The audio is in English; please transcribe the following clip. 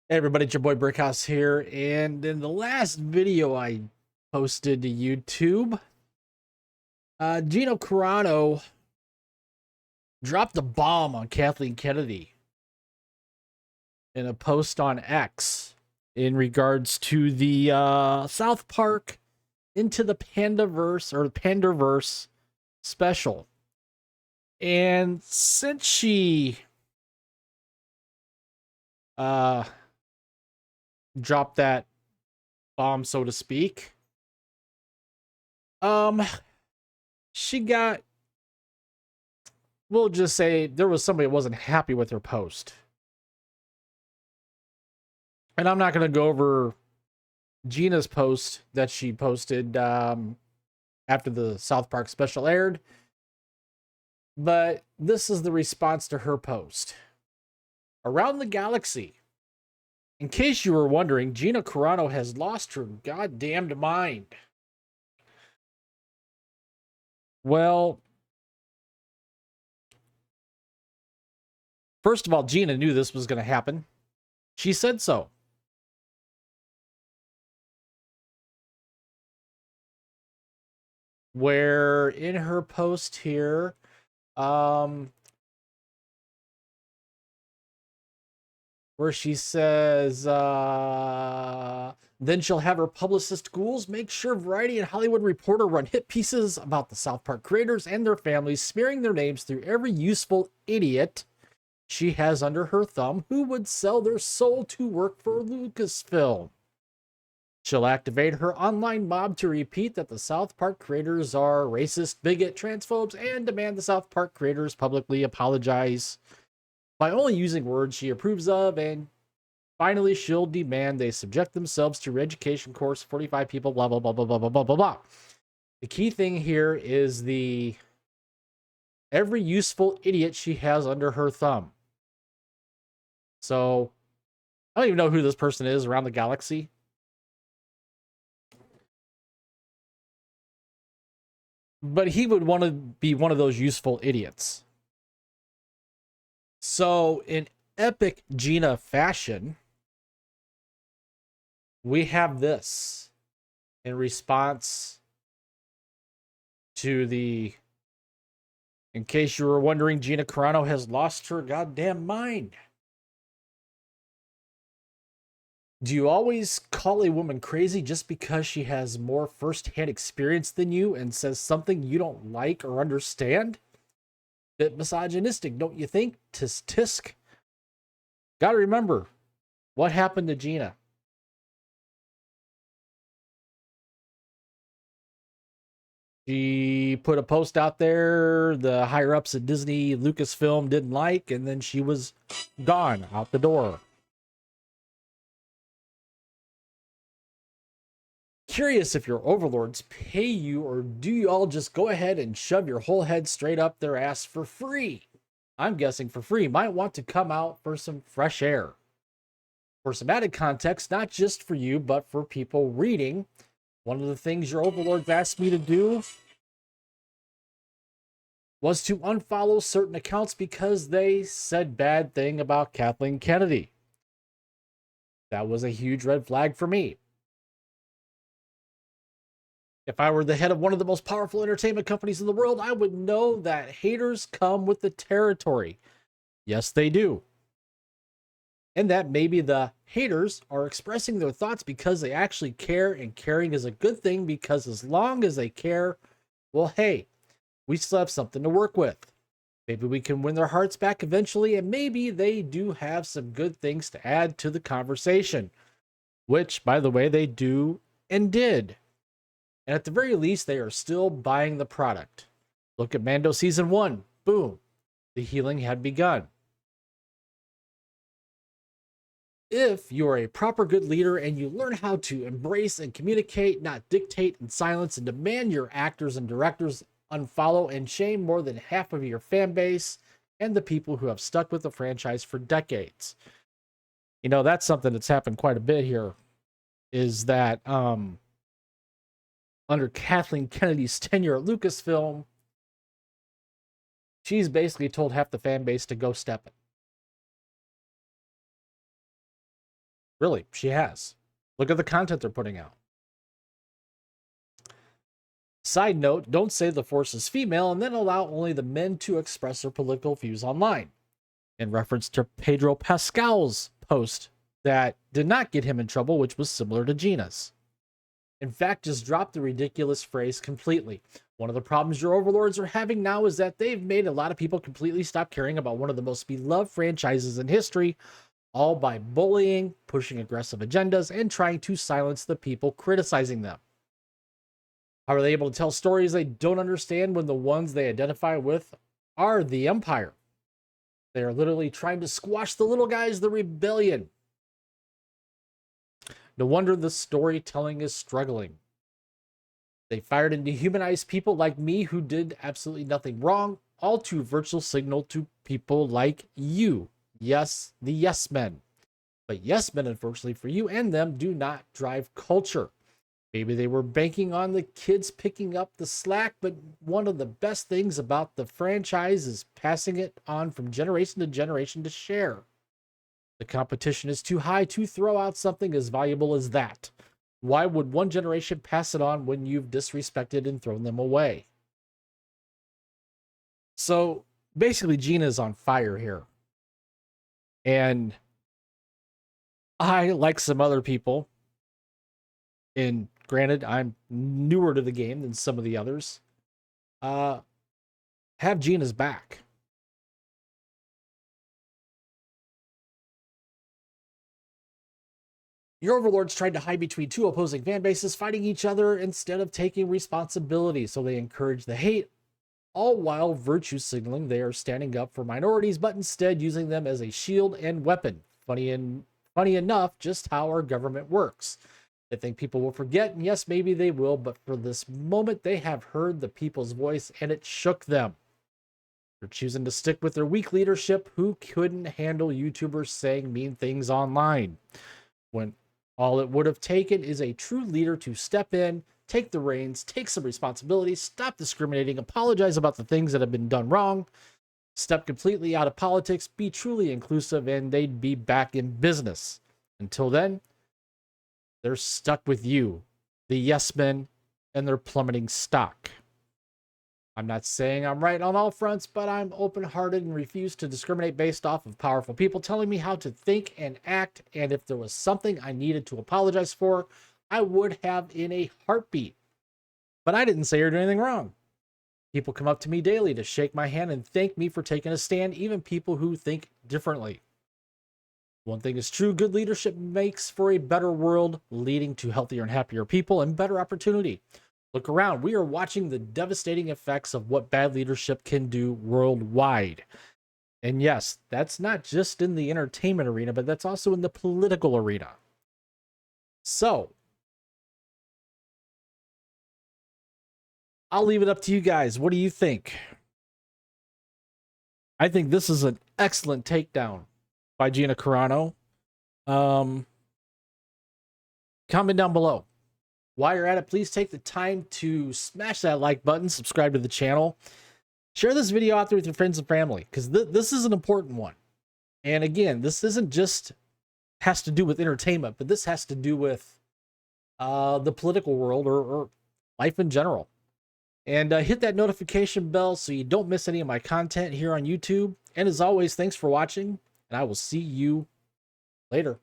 Hey everybody, it's your boy Brickhouse here, and in the last video I posted to YouTube, Gina Carano dropped a bomb on Kathleen Kennedy in a post on X in regards to the South Park Into the Pandaverse or Pandaverse special. And since she uh, dropped that bomb, so to speak, um, she got, we'll just say there was somebody that wasn't happy with her post. And I'm not going to go over Gina's post that she posted after the South Park special aired, but this is the response to her post. Around the galaxy. In case you were wondering, Gina Carano has lost her goddamned mind. Well, first of all, Gina knew this was going to happen. She said so. Where in her post here, where she says, then she'll have her publicist ghouls make sure Variety and Hollywood Reporter run hit pieces about the South Park creators and their families, smearing their names through every useful idiot she has under her thumb who would sell their soul to work for Lucasfilm. She'll activate her online mob to repeat that the South Park creators are racist, bigot, transphobes, and demand the South Park creators publicly apologize by only using words she approves of, and finally she'll demand they subject themselves to re-education course, 45 people, blah, blah, blah, blah, blah, blah, blah, blah, blah. The key thing here is the every useful idiot she has under her thumb. So, I don't even know who this person is around the galaxy. But he would want to be one of those useful idiots. So, in epic Gina fashion, we have this in response to the, in case you were wondering, Gina Carano has lost her goddamn mind. Do you always call a woman crazy just because she has more first-hand experience than you and says something you don't like or understand? Bit misogynistic, don't you think? Tisk tisk. Gotta remember, what happened to Gina? She put a post out there the higher-ups at Disney Lucasfilm didn't like, and then she was gone out the door. Curious if your overlords pay you, or do you all just go ahead and shove your whole head straight up their ass for free? I'm guessing for free. Might want to come out for some fresh air. For some added context, not just for you, but for people reading, one of the things your overlords asked me to do was to unfollow certain accounts because they said bad thing about Kathleen Kennedy. That was a huge red flag for me. If I were the head of one of the most powerful entertainment companies in the world, I would know that haters come with the territory. Yes, they do. And that maybe the haters are expressing their thoughts because they actually care, and caring is a good thing because as long as they care, well, hey, we still have something to work with. Maybe we can win their hearts back eventually, and maybe they do have some good things to add to the conversation, which, by the way, they do and did. And at the very least, they are still buying the product. Look at Mando Season 1. Boom. The healing had begun. If you're a proper good leader and you learn how to embrace and communicate, not dictate in silence, and demand your actors and directors unfollow and shame more than half of your fan base and the people who have stuck with the franchise for decades. You know, that's something that's happened quite a bit here, is that under Kathleen Kennedy's tenure at Lucasfilm, she's basically told half the fan base to go step it. Really, she has. Look at the content they're putting out. Side note, don't say the Force is female and then allow only the men to express their political views online. In reference to Pedro Pascal's post that did not get him in trouble, which was similar to Gina's. In fact, just drop the ridiculous phrase completely. One of the problems your overlords are having now is that they've made a lot of people completely stop caring about one of the most beloved franchises in history, all by bullying, pushing aggressive agendas, and trying to silence the people criticizing them. How are they able to tell stories they don't understand when the ones they identify with are the Empire? They are literally trying to squash the little guys, the rebellion. No wonder the storytelling is struggling. They fired and dehumanized people like me who did absolutely nothing wrong, all to virtual signal to people like you. Yes, the yes men. But yes men, unfortunately for you and them, do not drive culture. Maybe they were banking on the kids picking up the slack, but one of the best things about the franchise is passing it on from generation to share. The competition is too high to throw out something as valuable as that. Why would one generation pass it on when you've disrespected and thrown them away? So basically, Gina's on fire here. And I, like some other people, and granted, I'm newer to the game than some of the others, have Gina's back. Your overlords tried to hide between two opposing fan bases fighting each other instead of taking responsibility, so they encourage the hate, all while virtue signaling they are standing up for minorities, but instead using them as a shield and weapon. Funny enough, just how our government works. They think people will forget, and yes, maybe they will, but for this moment, they have heard the people's voice, and it shook them. They're choosing to stick with their weak leadership who couldn't handle YouTubers saying mean things online. When all it would have taken is a true leader to step in, take the reins, take some responsibility, stop discriminating, apologize about the things that have been done wrong, step completely out of politics, be truly inclusive, and they'd be back in business. Until then, they're stuck with you, the yes men, and their plummeting stock. I'm not saying I'm right on all fronts, but I'm open-hearted and refuse to discriminate based off of powerful people telling me how to think and act, and if there was something I needed to apologize for, I would have in a heartbeat. But I didn't say or do anything wrong. People come up to me daily to shake my hand and thank me for taking a stand, even people who think differently. One thing is true, good leadership makes for a better world, leading to healthier and happier people and better opportunity. Look around. We are watching the devastating effects of what bad leadership can do worldwide. And yes, that's not just in the entertainment arena, but that's also in the political arena. So, I'll leave it up to you guys. What do you think? I think this is an excellent takedown by Gina Carano. Comment down below. While you're at it, please take the time to smash that like button, subscribe to the channel, share this video out there with your friends and family, because this is an important one. And again, this isn't just has to do with entertainment, but this has to do with the political world or life in general. And hit that notification bell so you don't miss any of my content here on YouTube. And as always, thanks for watching, and I will see you later.